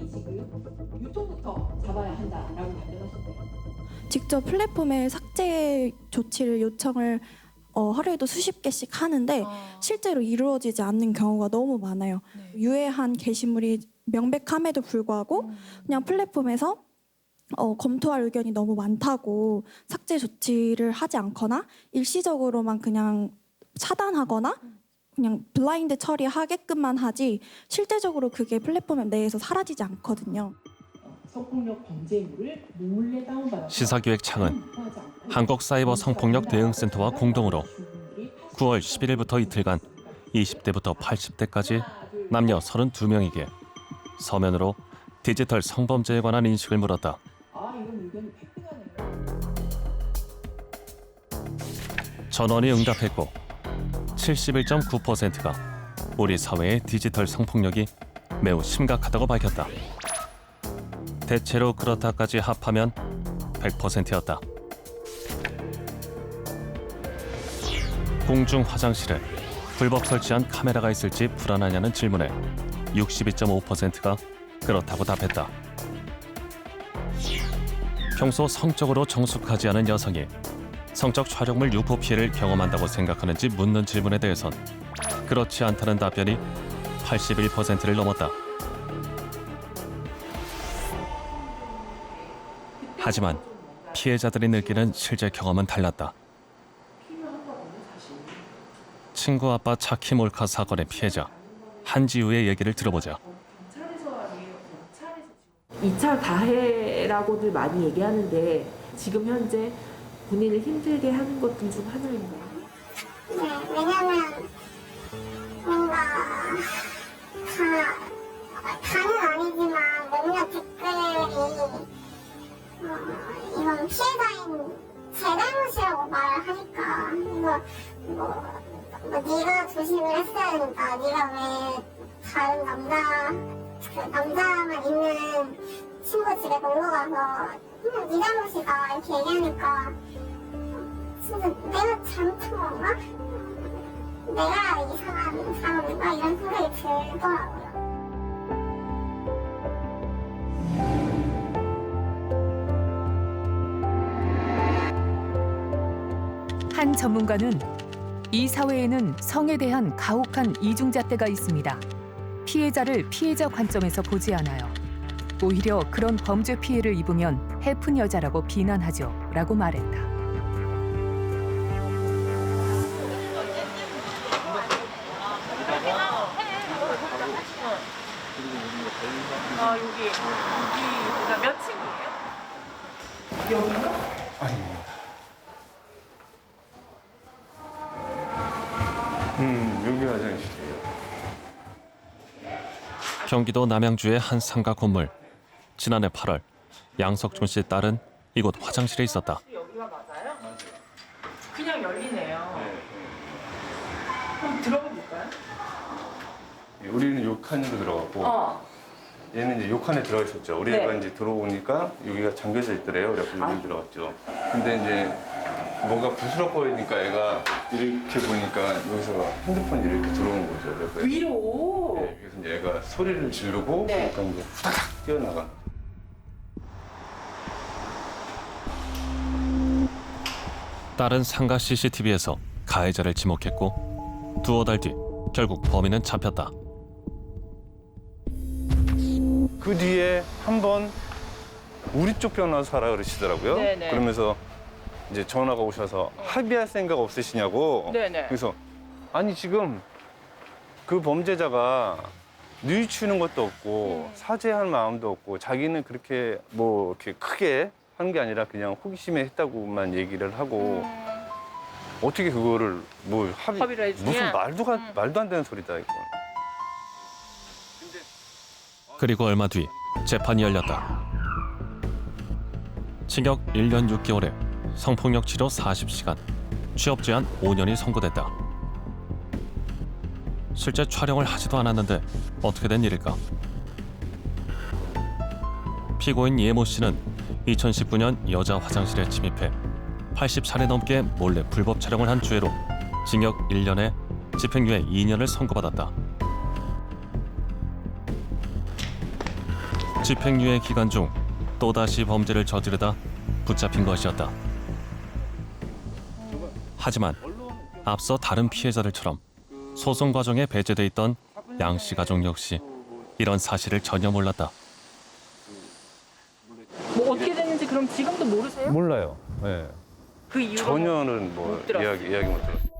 유통부터 잡아야 한다라고 답변하셨대요. 직접 플랫폼에 삭제 조치를 요청을 하루에도 수십 개씩 하는데 실제로 이루어지지 않는 경우가 너무 많아요. 유해한 게시물이 명백함에도 불구하고 그냥 플랫폼에서 검토할 의견이 너무 많다고 삭제 조치를 하지 않거나 일시적으로만 그냥 차단하거나 그냥 블라인드 처리하게끔만 하지 실제적으로 그게 플랫폼 내에서 사라지지 않거든요. 성폭력 범죄물을 몰래 다운받아 시사기획창은 한국사이버 성폭력 대응센터와 공동으로 9월 11일부터 이틀간 20대부터 80대까지 남녀 32명에게 서면으로 디지털 성범죄에 관한 인식을 물었다. 전원이 응답했고 71.9%가 우리 사회의 디지털 성폭력이 매우 심각하다고 밝혔다. 대체로 그렇다까지 합하면 100%였다. 공중 화장실에 불법 설치한 카메라가 있을지 불안하냐는 질문에 62.5%가 그렇다고 답했다. 평소 성적으로 정숙하지 않은 여성이 성적 촬영물 유포 피해를 경험한다고 생각하는지 묻는 질문에 대해선 그렇지 않다는 답변이 81%를 넘었다. 하지만 피해자들이 느끼는 실제 경험은 달랐다. 친구 아빠 차키 몰카 사건의 피해자 한지우의 얘기를 들어보자. 2차 가해라고들 많이 얘기하는데 지금 현재 본인을 힘들게 하는 것들 중 하나인가요? 네, 왜냐면 뭔가 다는 아니지만 몇몇 댓글이 이건 피해자인 제 잘못이라고 말을 하니까 이거 네가 조심을 했어야 된다. 네가 왜 다른 남자만 있는 친구 집에 놀러 가서 그냥 네 잘못이다 이렇게 얘기하니까 진짜 내가 잘못한 건가? 내가 이상한 사람인가? 이런 생각이 들더라고요. 한 전문가는 이 사회에는 성에 대한 가혹한 이중잣대가 있습니다. 피해자를 피해자 관점에서 보지 않아요. 오히려 그런 범죄 피해를 입으면 해픈 여자라고 비난하죠. 라고 말했다. 여기가 몇 층이에요? 여기가? 아닙니다. 여기 화장실이에요. 경기도 남양주의 한 상가 건물. 지난해 8월 양석준 씨의 딸은 이곳 화장실에 있었다. 여기가 맞아요? 그냥 열리네요. 그럼 들어가 볼까요? 우리는 요 칸으로 들어갔고 얘는 이제 요 칸에 들어가 있었죠. 우리 애가 이제 들어오니까 여기가 잠겨져 있더래요. 그래서 여기 들어갔죠. 근데 이제 뭔가 부스럭거리니까 애가 이렇게 보니까 여기서 핸드폰이 이렇게 들어오는 거죠. 그래서 위로? 네, 그래서 이제 애가 소리를 지르고 그러니까 이제 후다닥 뛰어나가. 딸은 상가 CCTV에서 가해자를 지목했고 두어 달 뒤 결국 범인은 잡혔다. 그 뒤에 한번 우리 쪽 변호사라 그러시더라고요. 네네. 그러면서 이제 전화가 오셔서 합의할 생각 없으시냐고. 네네. 그래서 아니 지금 그 범죄자가 뉘우치는 것도 없고 사죄할 마음도 없고 자기는 그렇게 뭐 이렇게 크게 한 게 아니라 그냥 호기심에 했다고만 얘기를 하고 어떻게 그거를 뭐 합의를 해주냐? 무슨 말도 안 되는 소리다 이거. 그리고 얼마 뒤 재판이 열렸다. 징역 1년 6개월에 성폭력 치료 40시간, 취업 제한 5년이 선고됐다. 실제 촬영을 하지도 않았는데 어떻게 된 일일까? 피고인 예모 씨는 2019년 여자 화장실에 침입해 80차례 넘게 몰래 불법 촬영을 한 죄로 징역 1년에 집행유예 2년을 선고받았다. 집행유예 기간 중 또다시 범죄를 저지르다 붙잡힌 것이었다. 하지만 앞서 다른 피해자들처럼 소송 과정에 배제돼 있던 양 씨 가족 역시 이런 사실을 전혀 몰랐다. 뭐 어떻게 된 지금도 모르세요? 몰라요. 네. 그 이유가 전혀는 뭐 못 들었어요. 이야기 못 들었어요.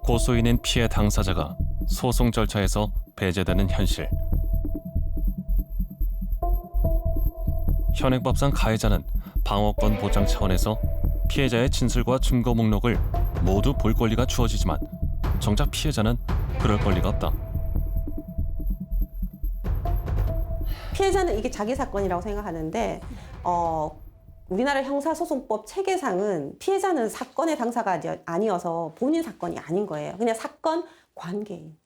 고소인인 피해 당사자가 소송 절차에서 배제되는 현실. 현행법상 가해자는 방어권 보장 차원에서 피해자의 진술과 증거 목록을 모두 볼 권리가 주어지지만 정작 피해자는 그럴 권리가 없다. 피해자는 이게 자기 사건이라고 생각하는데 우리나라 형사소송법 체계상은 피해자는 사건의 당사가 아니어서 본인 사건이 아닌 거예요. 그냥 사건 관계인.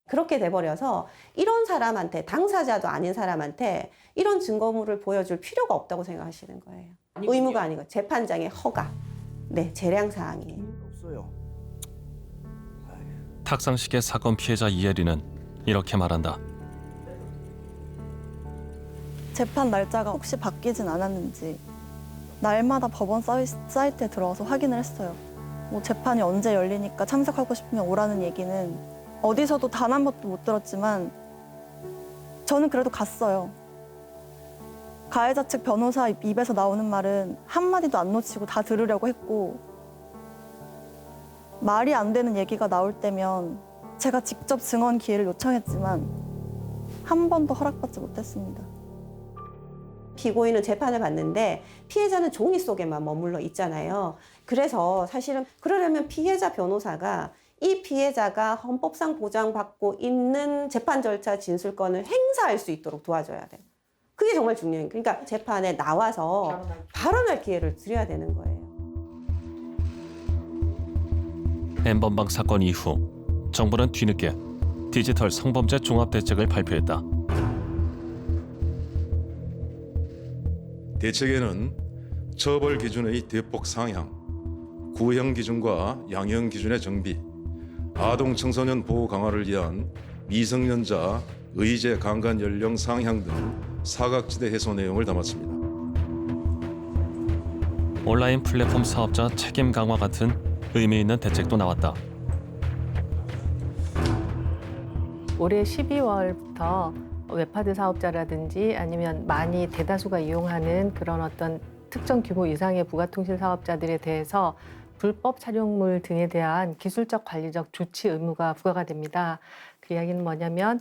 그렇게 돼버려서 이런 사람한테, 당사자도 아닌 사람한테 이런 증거물을 보여줄 필요가 없다고 생각하시는 거예요. 의무가 아니고 재판장의 허가, 네, 재량사항이에요. 없어요. 탁상식의 사건 피해자 이혜리는 이렇게 말한다. 재판 날짜가 혹시 바뀌진 않았는지 날마다 법원 사이트에 들어가서 확인을 했어요. 뭐 재판이 언제 열리니까 참석하고 싶으면 오라는 얘기는 어디서도 단 한 번도 못 들었지만 저는 그래도 갔어요. 가해자 측 변호사 입에서 나오는 말은 한마디도 안 놓치고 다 들으려고 했고 말이 안 되는 얘기가 나올 때면 제가 직접 증언 기회를 요청했지만 한 번도 허락받지 못했습니다. 피고인은 재판을 받는데 피해자는 종이 속에만 머물러 있잖아요. 그래서 사실은 그러려면 피해자 변호사가 이 피해자가 헌법상 보장받고 있는 재판 절차 진술권을 행사할 수 있도록 도와줘야 돼요. 그게 정말 중요해요. 그러니까 재판에 나와서 발언할 기회를 드려야 되는 거예요. N번방 사건 이후 정부는 뒤늦게 디지털 성범죄 종합대책을 발표했다. 대책에는 처벌 기준의 대폭 상향, 구형 기준과 양형 기준의 정비, 아동 청소년 보호 강화를 위한 미성년자 의제 강간 연령 상향 등 사각지대 해소 내용을 담았습니다. 온라인 플랫폼 사업자 책임 강화 같은 의미 있는 대책도 나왔다. 올해 12월부터 웹하드 사업자라든지 아니면 많이 대다수가 이용하는 그런 어떤 특정 규모 이상의 부가통신 사업자들에 대해서 불법 촬영물 등에 대한 기술적 관리적 조치 의무가 부과가 됩니다. 그 이야기는 뭐냐면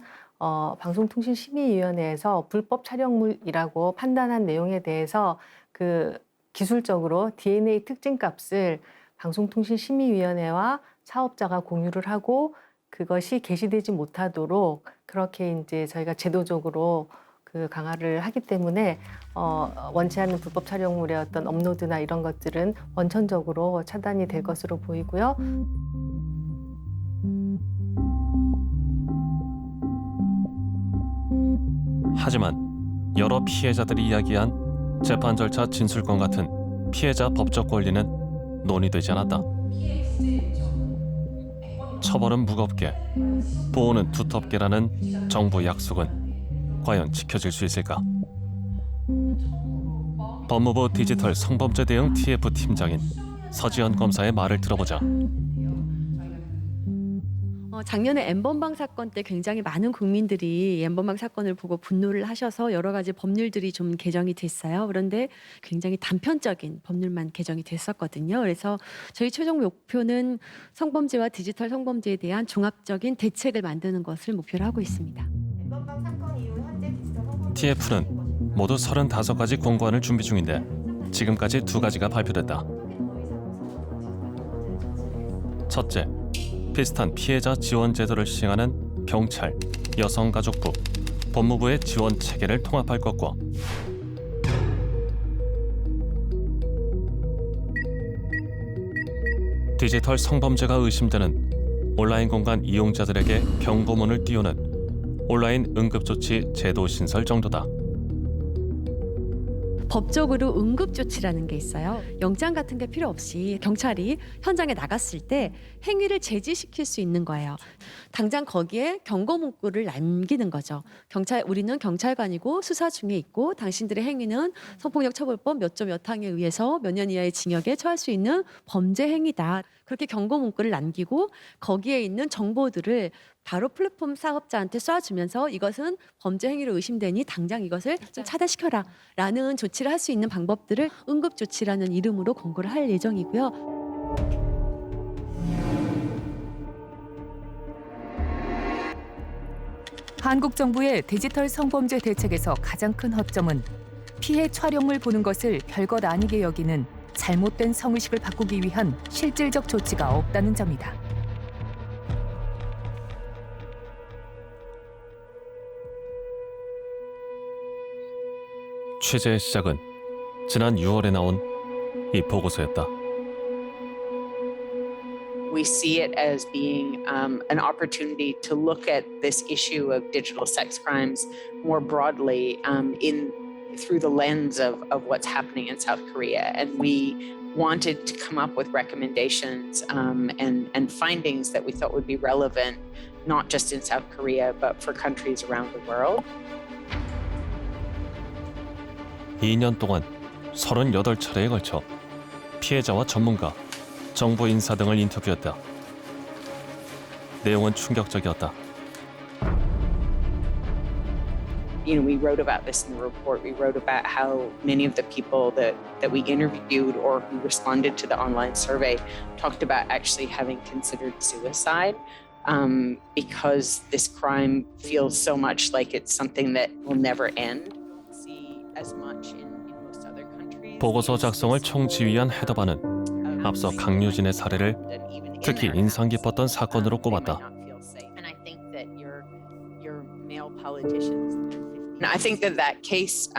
방송통신심의위원회에서 불법 촬영물이라고 판단한 내용에 대해서 그 기술적으로 DNA 특징값을 방송통신심의위원회와 사업자가 공유를 하고 그것이 게시되지 못하도록 그렇게 이제 저희가 제도적으로 그 강화를 하기 때문에 원치 않는 불법 촬영물의 어떤 업로드나 이런 것들은 원천적으로 차단이 될 것으로 보이고요. 하지만 여러 피해자들이 이야기한 재판 절차 진술권 같은 피해자 법적 권리는 논의되지 않았다. 처벌은 무겁게, 보호는 두텁게라는 정부 약속은 과연 지켜질 수 있을까? 법무부 디지털 성범죄 대응 TF 팀장인 서지연 검사의 말을 들어보자. 작년에 N번방 사건 때 굉장히 많은 국민들이 N번방 사건을 보고 분노를 하셔서 여러 가지 법률들이 좀 개정이 됐어요. 그런데 굉장히 단편적인 법률만 개정이 됐었거든요. 그래서 저희 최종 목표는 성범죄와 디지털 성범죄에 대한 종합적인 대책을 만드는 것을 목표로 하고 있습니다. TF는 모두 35가지 공고안을 준비 중인데 지금까지 2가지가 발표됐다. 첫째, 비슷한 피해자 지원 제도를 시행하는 경찰, 여성가족부, 법무부의 지원 체계를 통합할 것과 디지털 성범죄가 의심되는 온라인 공간 이용자들에게 경고문을 띄우는 온라인 응급조치 제도 신설 정도다. 법적으로 응급조치라는 게 있어요. 영장 같은 게 필요 없이 경찰이 현장에 나갔을 때 행위를 제지시킬 수 있는 거예요. 당장 거기에 경고 문구를 남기는 거죠. 우리는 경찰관이고 수사 중에 있고 당신들의 행위는 성폭력 처벌법 몇 조 몇 항에 의해서 몇 년 이하의 징역에 처할 수 있는 범죄 행위다. 그렇게 경고 문구를 남기고 거기에 있는 정보들을 바로 플랫폼 사업자한테 쏴주면서 이것은 범죄 행위로 의심되니 당장 이것을 좀 차단시켜라라는 조치를 할 수 있는 방법들을 응급조치라는 이름으로 공고를 할 예정이고요. 한국 정부의 디지털 성범죄 대책에서 가장 큰 허점은 피해 촬영물 보는 것을 별것 아니게 여기는 잘못된 성의식을 바꾸기 위한 실질적 조치가 없다는 점이다. 취재의 시작은 지난 6월에 나온 이 보고서였다. We see it as being an opportunity to look at this issue of digital sex crimes more broadly through the lens of what's happening in South Korea. And we wanted to come up with recommendations and findings that we thought would be relevant, not just in South Korea, but for countries around the world. 2년 동안 38차례에 걸쳐 피해자와 전문가, 정부 인사 등을 인터뷰했다. 내용은 충격적이었다. You know, we wrote about this in the report. We wrote about how many of the people that we interviewed or who responded to the online survey talked about actually having considered suicide because this crime feels so much like it's something that will never end. See as much in most other countries. 보고서 작성을 총지휘한 헤더바는 앞서 강유진의 사례를 특히 인상 깊었던 사건으로 꼽았다. I think that case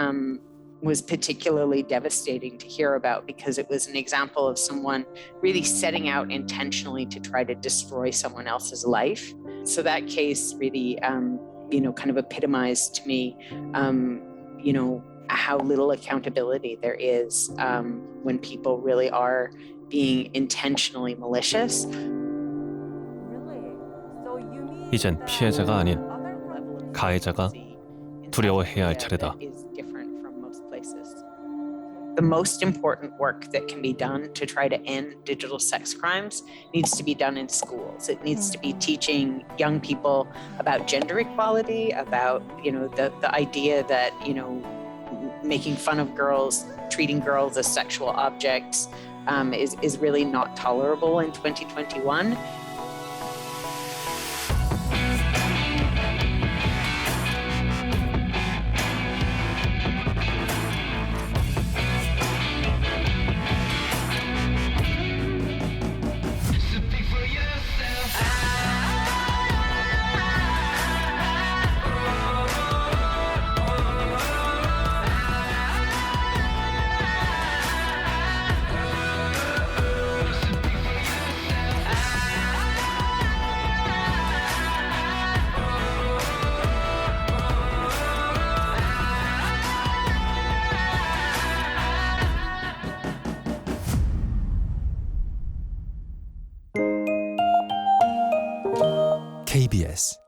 was particularly devastating to hear about because it was an example of someone really setting out intentionally to try to destroy someone else's life. So that case really, kind of epitomized to me, how little accountability there is when people really are being intentionally malicious. 이젠 피해자가 아닌 가해자가 두려워해야 할 차례다. The most important work that can be done to try to end digital sex crimes needs to be done in schools. It needs to be teaching young people about gender equality, about the idea that making fun of girls, treating girls as sexual objects is really not tolerable in 2021. KBS